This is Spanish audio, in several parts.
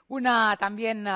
una también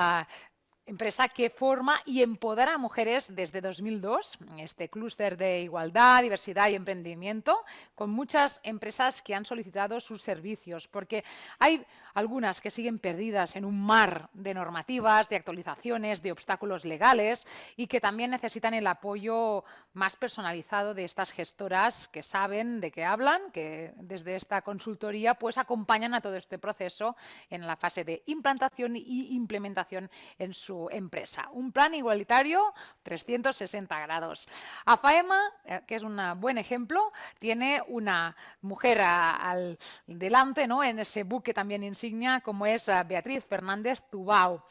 empresa que forma y empodera a mujeres desde 2002, este clúster de igualdad, diversidad y emprendimiento, con muchas empresas que han solicitado sus servicios, porque hay algunas que siguen perdidas en un mar de normativas, de actualizaciones, de obstáculos legales y que también necesitan el apoyo más personalizado de estas gestoras que saben de qué hablan, que desde esta consultoría pues acompañan a todo este proceso en la fase de implantación y implementación en su empresa. Un plan igualitario 360 grados. AFAEMA, que es un buen ejemplo, tiene una mujer al delante, ¿no?, en ese buque también insignia, como es Beatriz Fernández Tubau.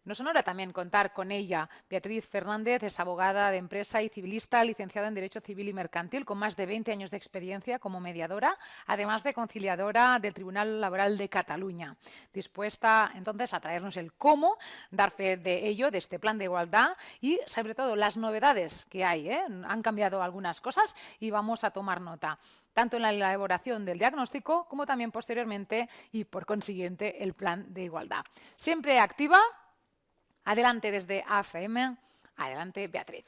Nos honra también contar con ella. Beatriz Fernández es abogada de empresa y civilista, licenciada en Derecho Civil y Mercantil, con más de 20 años de experiencia como mediadora, además de conciliadora del Tribunal Laboral de Cataluña. Dispuesta entonces a traernos el cómo, dar fe de ello, de este plan de igualdad y sobre todo las novedades que hay. Han cambiado algunas cosas y vamos a tomar nota tanto en la elaboración del diagnóstico como también posteriormente y por consiguiente el plan de igualdad. Siempre activa. Adelante desde AFM. Adelante, Beatriz.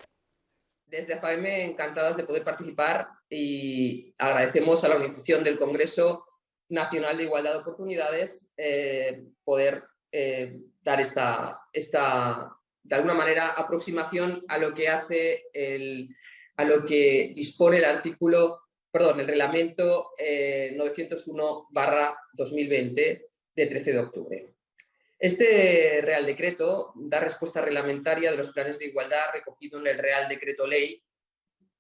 Desde AFM, encantadas de poder participar y agradecemos a la organización del Congreso Nacional de Igualdad de Oportunidades poder dar esta, de alguna manera, aproximación a lo que hace a lo que dispone el reglamento 901/2020 de 13 de octubre. Este Real Decreto da respuesta reglamentaria de los planes de igualdad recogido en el Real Decreto Ley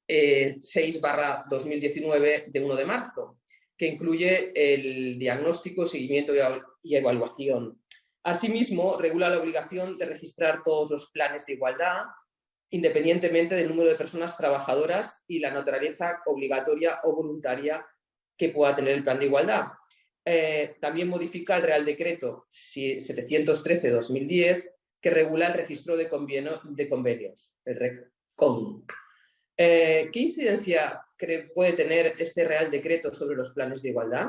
6/2019 de 1 de marzo, que incluye el diagnóstico, seguimiento y evaluación. Asimismo, regula la obligación de registrar todos los planes de igualdad, independientemente del número de personas trabajadoras y la naturaleza obligatoria o voluntaria que pueda tener el plan de igualdad. También modifica el Real Decreto 713/2010, que regula el registro de convenios, el RECON. ¿Qué incidencia puede tener este Real Decreto sobre los planes de igualdad?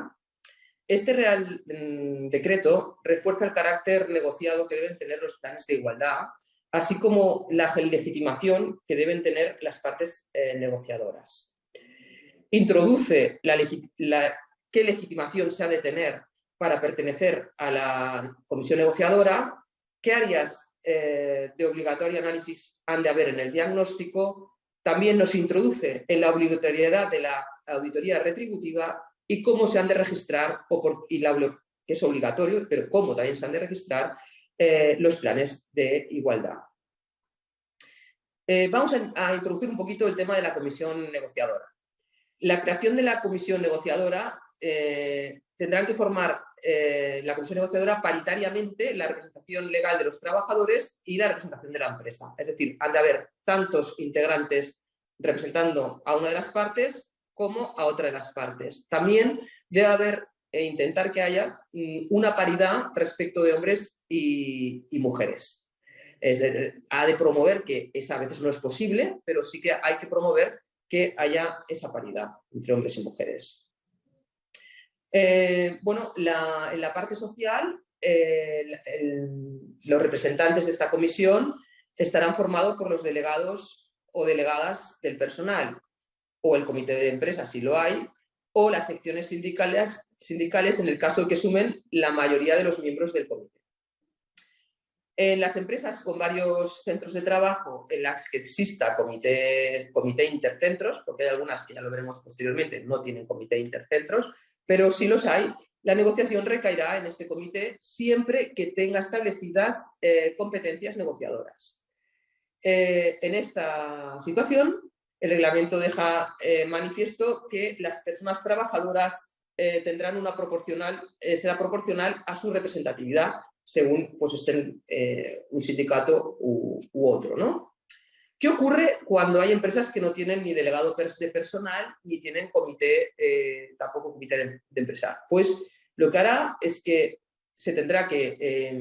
Este Real Decreto refuerza el carácter negociado que deben tener los planes de igualdad, así como la legitimación que deben tener las partes negociadoras. Introduce qué legitimación se ha de tener para pertenecer a la comisión negociadora, qué áreas de obligatorio análisis han de haber en el diagnóstico, también nos introduce en la obligatoriedad de la auditoría retributiva y cómo se han de registrar, que es obligatorio, pero cómo también se han de registrar los planes de igualdad. Vamos a introducir un poquito el tema de la comisión negociadora. La creación de la comisión negociadora tendrán que formar la comisión negociadora paritariamente la representación legal de los trabajadores y la representación de la empresa. Es decir, han de haber tantos integrantes representando a una de las partes como a otra de las partes. También debe haber intentar que haya una paridad respecto de hombres y mujeres. Ha de promover, que esa a veces no es posible, pero sí que hay que promover que haya esa paridad entre hombres y mujeres. Bueno, en la parte social, los representantes de esta comisión estarán formados por los delegados o delegadas del personal, o el comité de empresa si lo hay, o las secciones sindicales en el caso de que sumen la mayoría de los miembros del comité. En las empresas con varios centros de trabajo en las que exista comité intercentros, porque hay algunas que ya lo veremos posteriormente, no tienen comité intercentros, pero si los hay, la negociación recaerá en este comité siempre que tenga establecidas competencias negociadoras. En esta situación, el reglamento deja manifiesto que las personas trabajadoras tendrán será proporcional a su representatividad según pues, estén un sindicato u otro, ¿no? ¿Qué ocurre cuando hay empresas que no tienen ni delegado de personal ni tienen tampoco comité de empresa? Pues lo que hará es que se tendrá que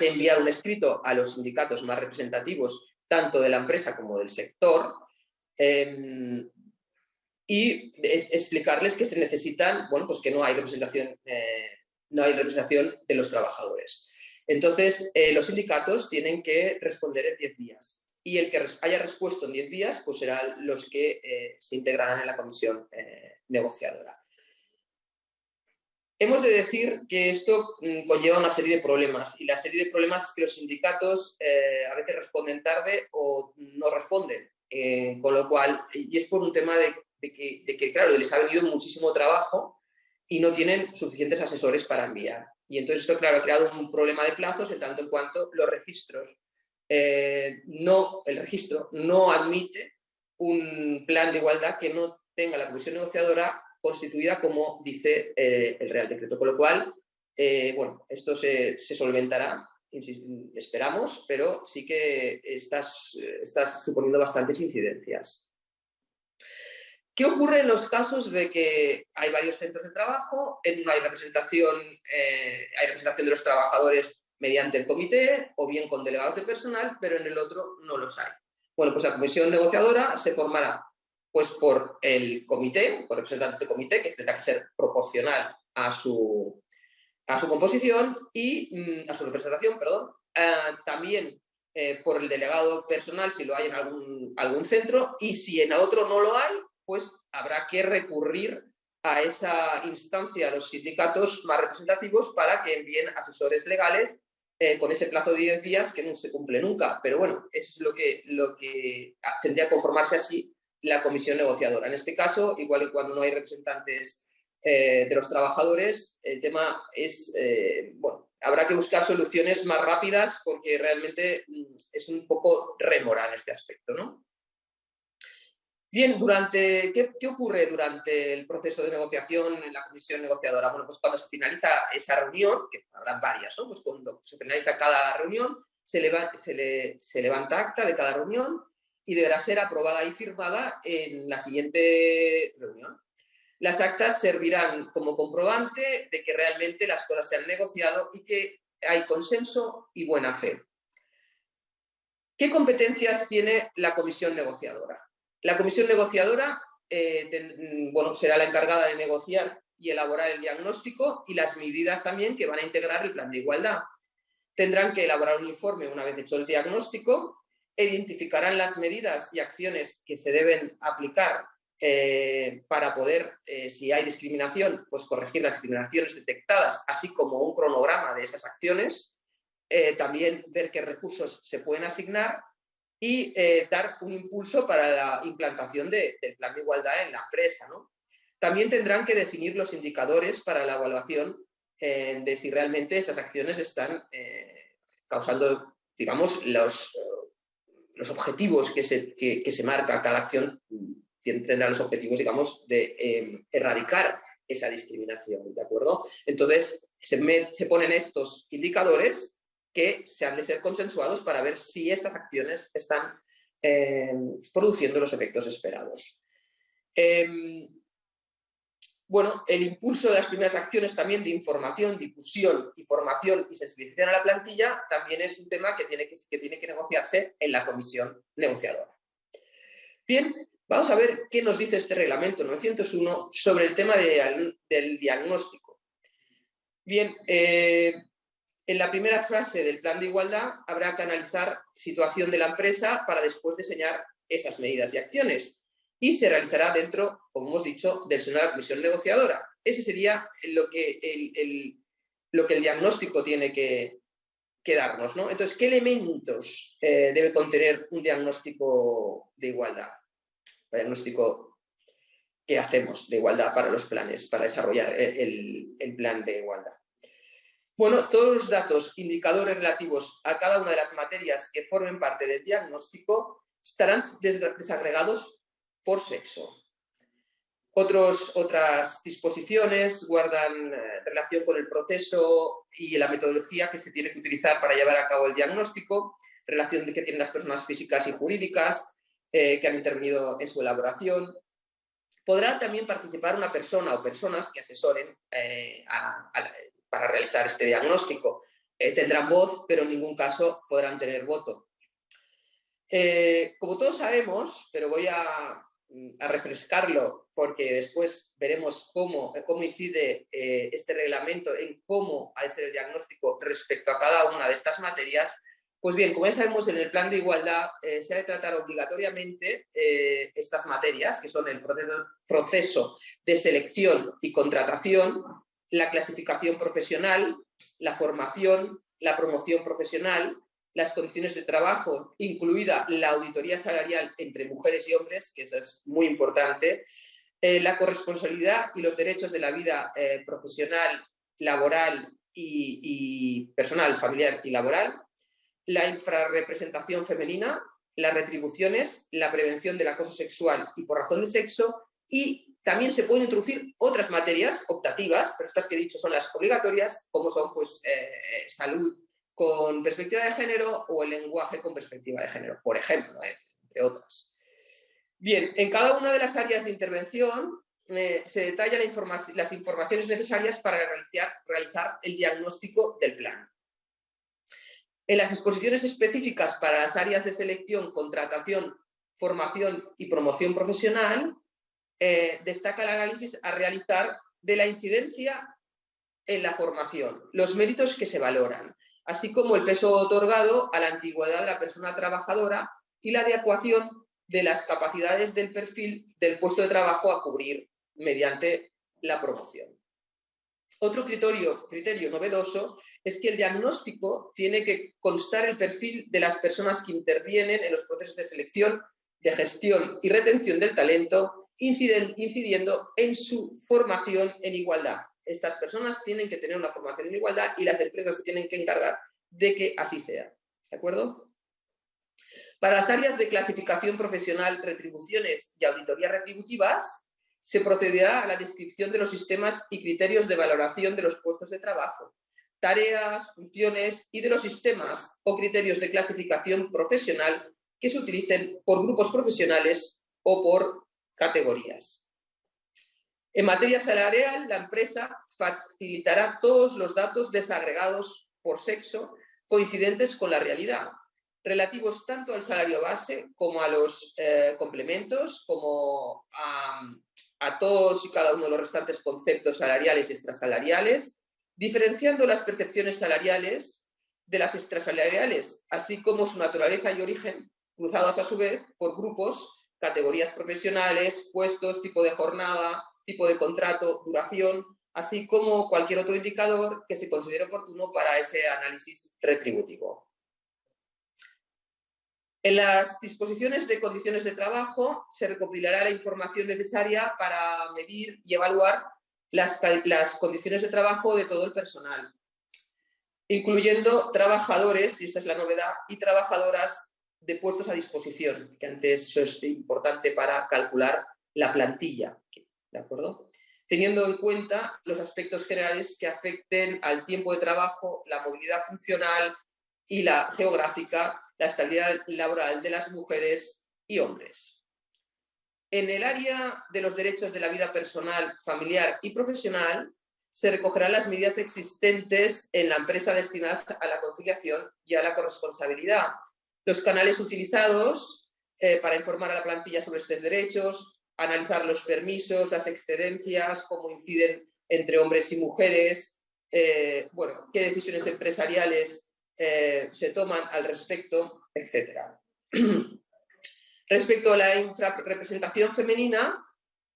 enviar un escrito a los sindicatos más representativos, tanto de la empresa como del sector, y explicarles que se necesitan, bueno, pues que no hay representación no hay representación de los trabajadores. Entonces, los sindicatos tienen que responder en 10 días. Y el que haya respuesto en 10 días, pues serán los que se integrarán en la comisión negociadora. Hemos de decir que esto conlleva una serie de problemas, y la serie de problemas es que los sindicatos a veces responden tarde o no responden, con lo cual, y es por un tema de que, claro, les ha venido muchísimo trabajo y no tienen suficientes asesores para enviar. Y entonces esto, claro, ha creado un problema de plazos en tanto en cuanto los registros, el registro no admite un plan de igualdad que no tenga la comisión negociadora constituida como dice el Real Decreto. Con lo cual, bueno, esto se solventará, esperamos, pero sí que estás suponiendo bastantes incidencias. ¿Qué ocurre en los casos de que hay varios centros de trabajo, en uno hay representación de los trabajadores mediante el comité o bien con delegados de personal, pero en el otro no los hay? Bueno, pues la comisión negociadora se formará pues por el comité, por representantes del comité, que tendrá que ser proporcional a su composición y a su representación, perdón. También por el delegado personal, si lo hay en algún centro, y si en otro no lo hay, pues habrá que recurrir a esa instancia, a los sindicatos más representativos, para que envíen asesores legales con ese plazo de 10 días que no se cumple nunca. Pero bueno, eso es lo que tendría que conformarse así la comisión negociadora. En este caso, igual que cuando no hay representantes de los trabajadores, el tema es, bueno, habrá que buscar soluciones más rápidas porque realmente es un poco rémora en este aspecto, ¿no? Bien, ¿qué ocurre durante el proceso de negociación en la comisión negociadora? Bueno, pues cuando se finaliza esa reunión, que habrá varias, ¿no? Pues cuando se finaliza cada reunión, se levanta acta de cada reunión y deberá ser aprobada y firmada en la siguiente reunión. Las actas servirán como comprobante de que realmente las cosas se han negociado y que hay consenso y buena fe. ¿Qué competencias tiene la comisión negociadora? La comisión negociadora bueno, será la encargada de negociar y elaborar el diagnóstico y las medidas también que van a integrar el plan de igualdad. Tendrán que elaborar un informe una vez hecho el diagnóstico, identificarán las medidas y acciones que se deben aplicar para poder, si hay discriminación, pues corregir las discriminaciones detectadas, así como un cronograma de esas acciones, también ver qué recursos se pueden asignar y dar un impulso para la implantación del plan de igualdad en la empresa, ¿no? También tendrán que definir los indicadores para la evaluación de si realmente esas acciones están causando, digamos, los objetivos que se marca cada acción. Tendrá los objetivos, digamos, de erradicar esa discriminación, ¿de acuerdo? Entonces, se ponen estos indicadores que se han de ser consensuados para ver si esas acciones están produciendo los efectos esperados. Bueno, el impulso de las primeras acciones también de información, difusión, formación y sensibilización a la plantilla también es un tema que tiene que negociarse en la comisión negociadora. Bien, vamos a ver qué nos dice este reglamento 901 sobre el tema del diagnóstico. Bien, en la primera frase del plan de igualdad habrá que analizar situación de la empresa para después diseñar esas medidas y acciones. Y se realizará dentro, como hemos dicho, del seno de la comisión negociadora. Ese sería lo que el diagnóstico tiene que darnos, ¿no? Entonces, ¿qué elementos debe contener un diagnóstico de igualdad? El diagnóstico que hacemos de igualdad para los planes, para desarrollar el plan de igualdad. Bueno, todos los datos, indicadores relativos a cada una de las materias que formen parte del diagnóstico estarán desagregados por sexo. Otras disposiciones guardan relación con el proceso y la metodología que se tiene que utilizar para llevar a cabo el diagnóstico, relación que tienen las personas físicas y jurídicas que han intervenido en su elaboración. Podrá también participar una persona o personas que asesoren para realizar este diagnóstico. Tendrán voz, pero en ningún caso podrán tener voto. Como todos sabemos, pero voy a a refrescarlo, porque después veremos cómo incide este reglamento en cómo ha de ser el diagnóstico respecto a cada una de estas materias. Pues bien, como ya sabemos, en el plan de igualdad se ha de tratar obligatoriamente estas materias, que son el proceso de selección y contratación, la clasificación profesional, la formación, la promoción profesional, las condiciones de trabajo, incluida la auditoría salarial entre mujeres y hombres, que eso es muy importante, la corresponsabilidad y los derechos de la vida profesional, laboral y personal, familiar y laboral, la infrarrepresentación femenina, las retribuciones, la prevención del acoso sexual y por razón de sexo, y también se pueden introducir otras materias optativas, pero estas que he dicho son las obligatorias, como son pues, salud con perspectiva de género o el lenguaje con perspectiva de género, por ejemplo, entre otras. Bien, en cada una de las áreas de intervención se detallan las informaciones necesarias para realizar el diagnóstico del plan. En las disposiciones específicas para las áreas de selección, contratación, formación y promoción profesional, destaca el análisis a realizar de la incidencia en la formación, los méritos que se valoran, así como el peso otorgado a la antigüedad de la persona trabajadora y la adecuación de las capacidades del perfil del puesto de trabajo a cubrir mediante la promoción. Otro criterio novedoso es que el diagnóstico tiene que constar el perfil de las personas que intervienen en los procesos de selección, de gestión y retención del talento, incidiendo en su formación en igualdad. Estas personas tienen que tener una formación en igualdad y las empresas se tienen que encargar de que así sea. ¿De acuerdo? Para las áreas de clasificación profesional, retribuciones y auditorías retributivas, se procederá a la descripción de los sistemas y criterios de valoración de los puestos de trabajo, tareas, funciones y de los sistemas o criterios de clasificación profesional que se utilicen por grupos profesionales o por categorías. En materia salarial, la empresa facilitará todos los datos desagregados por sexo coincidentes con la realidad, relativos tanto al salario base como a los complementos, como a todos y cada uno de los restantes conceptos salariales y extrasalariales, diferenciando las percepciones salariales de las extrasalariales, así como su naturaleza y origen, cruzados a su vez por grupos, categorías profesionales, puestos, tipo de jornada, tipo de contrato, duración, así como cualquier otro indicador que se considere oportuno para ese análisis retributivo. En las disposiciones de condiciones de trabajo se recopilará la información necesaria para medir y evaluar las condiciones de trabajo de todo el personal, incluyendo trabajadores, y esta es la novedad, y trabajadoras de puestos a disposición, que antes eso es importante para calcular la plantilla, ¿de acuerdo? Teniendo en cuenta los aspectos generales que afecten al tiempo de trabajo, la movilidad funcional y la geográfica, la estabilidad laboral de las mujeres y hombres. En el área de los derechos de la vida personal, familiar y profesional, se recogerán las medidas existentes en la empresa destinadas a la conciliación y a la corresponsabilidad, los canales utilizados para informar a la plantilla sobre estos derechos, analizar los permisos, las excedencias, cómo inciden entre hombres y mujeres, qué decisiones empresariales se toman al respecto, etc. Respecto a la infrarrepresentación femenina,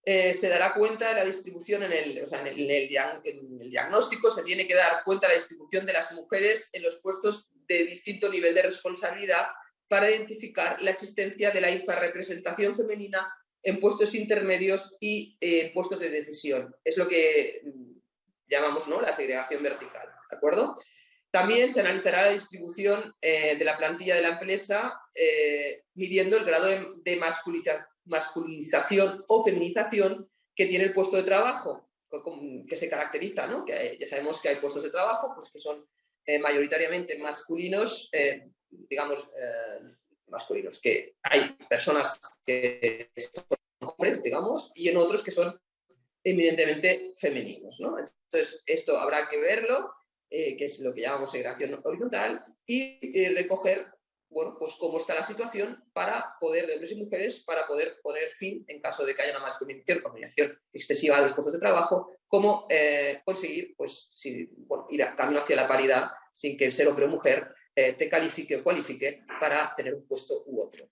se dará cuenta de la distribución en el diagnóstico, se tiene que dar cuenta de la distribución de las mujeres en los puestos de distinto nivel de responsabilidad para identificar la existencia de la infrarrepresentación femenina en puestos intermedios y puestos de decisión. Es lo que llamamos, ¿no?, la segregación vertical, ¿de acuerdo? También se analizará la distribución de la plantilla de la empresa midiendo el grado de masculinización o feminización que tiene el puesto de trabajo, que se caracteriza, ¿no? Que ya sabemos que hay puestos de trabajo pues, que son mayoritariamente masculinos, masculinos, que hay personas que son hombres, digamos, y en otros que son eminentemente femeninos, ¿no? Entonces, esto habrá que verlo, que es lo que llamamos segregación horizontal, y recoger bueno, pues cómo está la situación para poder, de hombres y mujeres, para poder poner fin, en caso de que haya una masculinización excesiva de los puestos de trabajo, cómo conseguir, pues, ir a camino hacia la paridad sin que el ser hombre o mujer te califique o cualifique para tener un puesto u otro.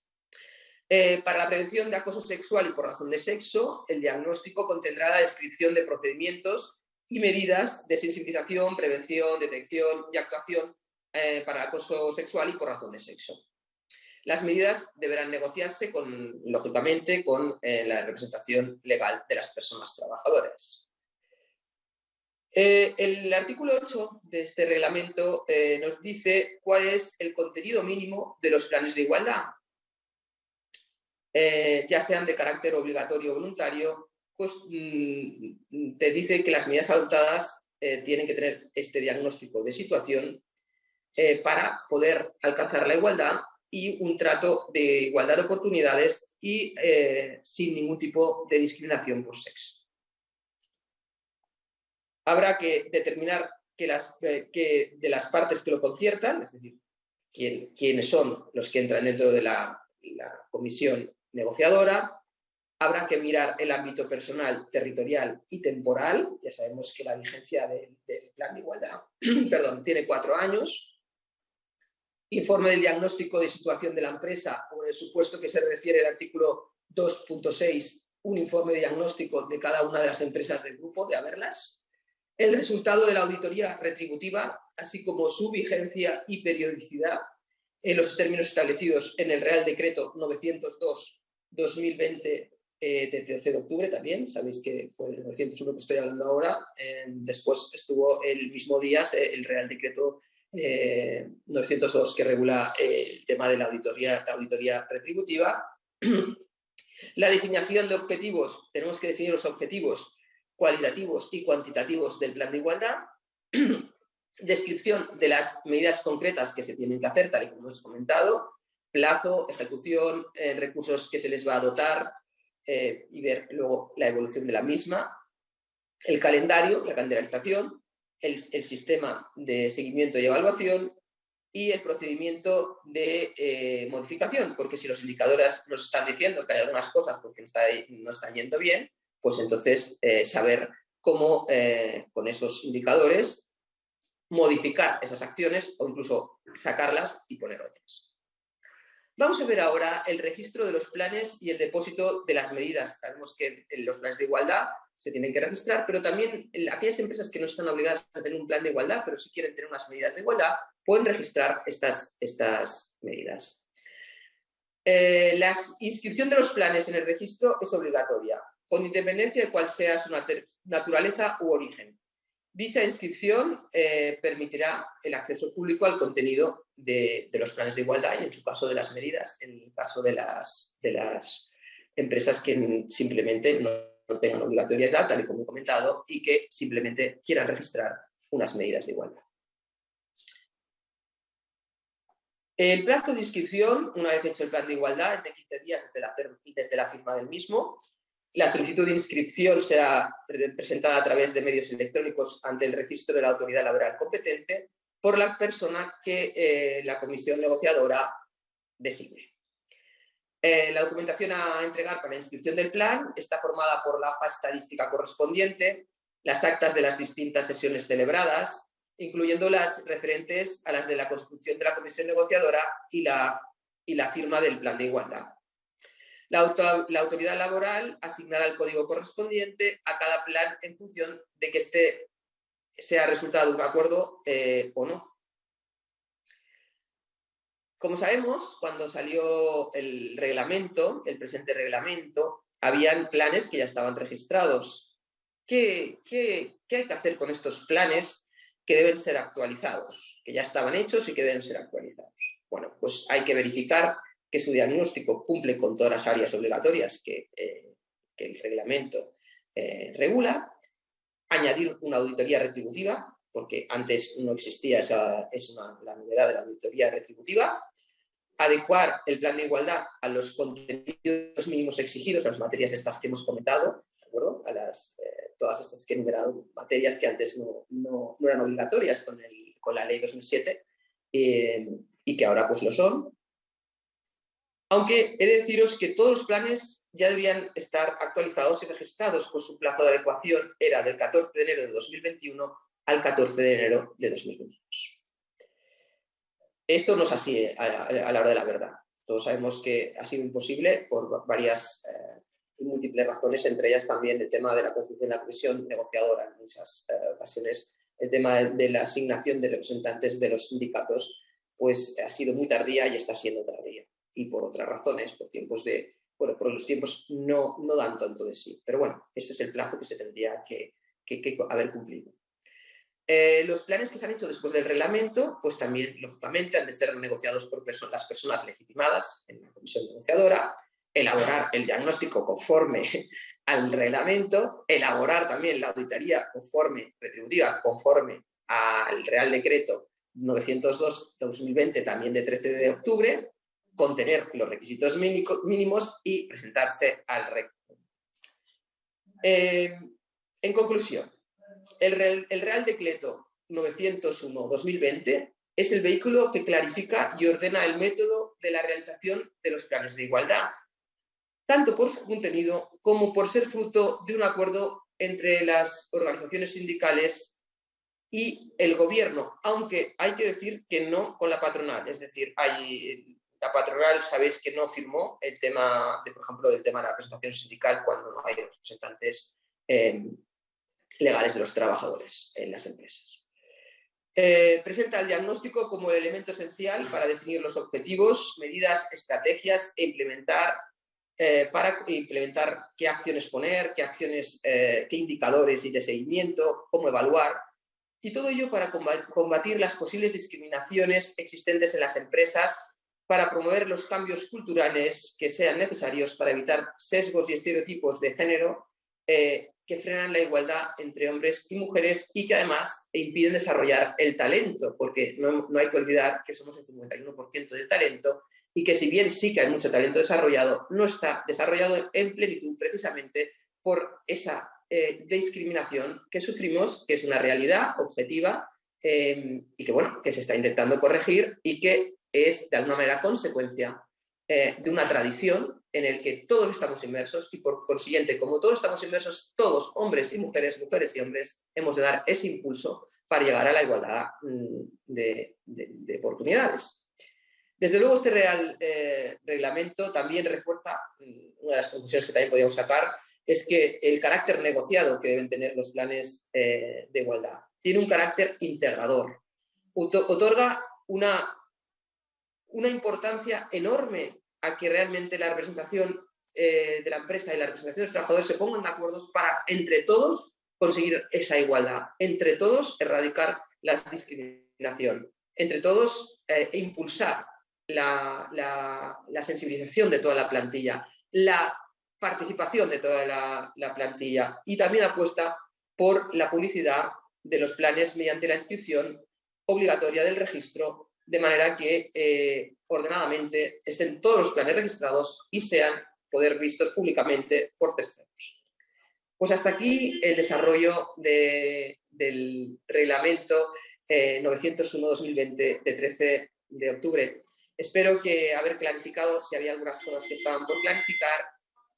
Para la prevención de acoso sexual y por razón de sexo, el diagnóstico contendrá la descripción de procedimientos y medidas de sensibilización, prevención, detección y actuación para acoso sexual y por razón de sexo. Las medidas deberán negociarse, lógicamente, con la representación legal de las personas trabajadoras. El artículo 8 de este reglamento nos dice cuál es el contenido mínimo de los planes de igualdad. Ya sean de carácter obligatorio o voluntario, pues te dice que las medidas adoptadas tienen que tener este diagnóstico de situación para poder alcanzar la igualdad y un trato de igualdad de oportunidades y sin ningún tipo de discriminación por sexo. Habrá que determinar que de las partes que lo conciertan, es decir, quiénes son los que entran dentro de la comisión negociadora. Habrá que mirar el ámbito personal, territorial y temporal. Ya sabemos que la vigencia del Plan de Igualdad tiene 4 años. Informe del diagnóstico de situación de la empresa, o en el supuesto que se refiere el artículo 2.6, un informe de diagnóstico de cada una de las empresas del grupo, de haberlas. El resultado de la auditoría retributiva, así como su vigencia y periodicidad en los términos establecidos en el Real Decreto 902-2020 de 13 de octubre también. Sabéis que fue el 901 que estoy hablando ahora. Después estuvo el mismo día el Real Decreto 902 que regula el tema de la auditoría retributiva. La definición de objetivos. Tenemos que definir los objetivos cualitativos y cuantitativos del plan de igualdad. Descripción de las medidas concretas que se tienen que hacer, tal y como hemos comentado, plazo, ejecución, recursos que se les va a dotar y ver luego la evolución de la misma, el calendario, la calendarización, el sistema de seguimiento y evaluación y el procedimiento de modificación, porque si los indicadores nos están diciendo que hay algunas cosas porque no están yendo bien, pues entonces saber cómo con esos indicadores modificar esas acciones o incluso sacarlas y poner otras. Vamos a ver ahora el registro de los planes y el depósito de las medidas. Sabemos que los planes de igualdad se tienen que registrar, pero también aquellas empresas que no están obligadas a tener un plan de igualdad, pero sí quieren tener unas medidas de igualdad, pueden registrar estas medidas. La inscripción de los planes en el registro es obligatoria, con independencia de cuál sea su naturaleza u origen. Dicha inscripción permitirá el acceso público al contenido de los planes de igualdad y, en su caso, de las medidas, en el caso de las empresas que simplemente no tengan obligatoriedad, tal y como he comentado, y que simplemente quieran registrar unas medidas de igualdad. El plazo de inscripción, una vez hecho el plan de igualdad, es de 15 días desde la firma del mismo. La solicitud de inscripción será presentada a través de medios electrónicos ante el registro de la autoridad laboral competente por la persona que la comisión negociadora designe. La documentación a entregar para la inscripción del plan está formada por la hoja estadística correspondiente, las actas de las distintas sesiones celebradas, incluyendo las referentes a las de la constitución de la comisión negociadora y la firma del plan de igualdad. La autoridad laboral asignará el código correspondiente a cada plan en función de que este sea resultado de un acuerdo o no. Como sabemos, cuando salió el presente reglamento, habían planes que ya estaban registrados. ¿Qué hay que hacer con estos planes que deben ser actualizados? Que ya estaban hechos y que deben ser actualizados. Bueno, pues hay que verificar que su diagnóstico cumple con todas las áreas obligatorias que el reglamento regula, añadir una auditoría retributiva, porque antes no existía la novedad de la auditoría retributiva, adecuar el plan de igualdad a los contenidos mínimos exigidos, a las materias estas que hemos comentado, ¿de acuerdo? Todas estas que he enumerado, materias que antes no eran obligatorias con la ley 2007 y que ahora pues lo son. Aunque he de deciros que todos los planes ya debían estar actualizados y registrados, pues su plazo de adecuación era del 14 de enero de 2021 al 14 de enero de 2022. Esto no es así a la hora de la verdad. Todos sabemos que ha sido imposible por varias y múltiples razones, entre ellas también el tema de la constitución de la comisión negociadora. En muchas ocasiones el tema de la asignación de representantes de los sindicatos pues ha sido muy tardía y está siendo tardía. Y por otras razones, por los tiempos no dan tanto de sí. Pero bueno, este es el plazo que se tendría que haber cumplido. Los planes que se han hecho después del reglamento, pues también, lógicamente, han de ser negociados por las personas legitimadas en la comisión negociadora, elaborar el diagnóstico conforme al reglamento, elaborar también la auditoría retributiva conforme al Real Decreto 902/2020, también de 13 de octubre, contener los requisitos mínimos y presentarse al rector. En conclusión, el Real Decreto 901/2020 es el vehículo que clarifica y ordena el método de la realización de los planes de igualdad, tanto por su contenido como por ser fruto de un acuerdo entre las organizaciones sindicales y el gobierno, aunque hay que decir que no con la patronal. Es decir, la patronal, sabéis que no firmó el tema, por ejemplo, del tema de la representación sindical cuando no hay representantes legales de los trabajadores en las empresas. Presenta el diagnóstico como el elemento esencial para definir los objetivos, medidas, estrategias para implementar qué acciones poner, qué indicadores y de seguimiento, cómo evaluar, y todo ello para combatir las posibles discriminaciones existentes en las empresas, para promover los cambios culturales que sean necesarios para evitar sesgos y estereotipos de género que frenan la igualdad entre hombres y mujeres y que además impiden desarrollar el talento, porque no hay que olvidar que somos el 51% del talento y que si bien sí que hay mucho talento desarrollado, no está desarrollado en plenitud precisamente por esa discriminación que sufrimos, que es una realidad objetiva y que, bueno, que se está intentando corregir y que es de alguna manera consecuencia de una tradición en el que todos estamos inmersos y por consiguiente, como todos estamos inmersos, todos, hombres y mujeres, mujeres y hombres, hemos de dar ese impulso para llegar a la igualdad de oportunidades. Desde luego este reglamento también refuerza, una de las conclusiones que también podríamos sacar, es que el carácter negociado que deben tener los planes de igualdad tiene un carácter integrador, otorga una importancia enorme a que realmente la representación de la empresa y la representación de los trabajadores se pongan de acuerdo para, entre todos, conseguir esa igualdad, entre todos, erradicar la discriminación, entre todos, impulsar la sensibilización de toda la plantilla, la participación de toda la plantilla y también apuesta por la publicidad de los planes mediante la inscripción obligatoria del registro, de manera que ordenadamente estén todos los planes registrados y sean poder vistos públicamente por terceros. Pues hasta aquí el desarrollo del reglamento 901/2020 de 13 de octubre. Espero que haber clarificado si había algunas cosas que estaban por clarificar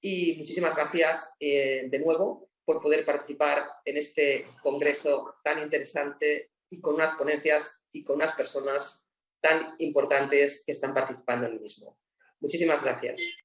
y muchísimas gracias de nuevo por poder participar en este congreso tan interesante y con unas ponencias y con unas personas tan importantes que están participando en el mismo. Muchísimas gracias.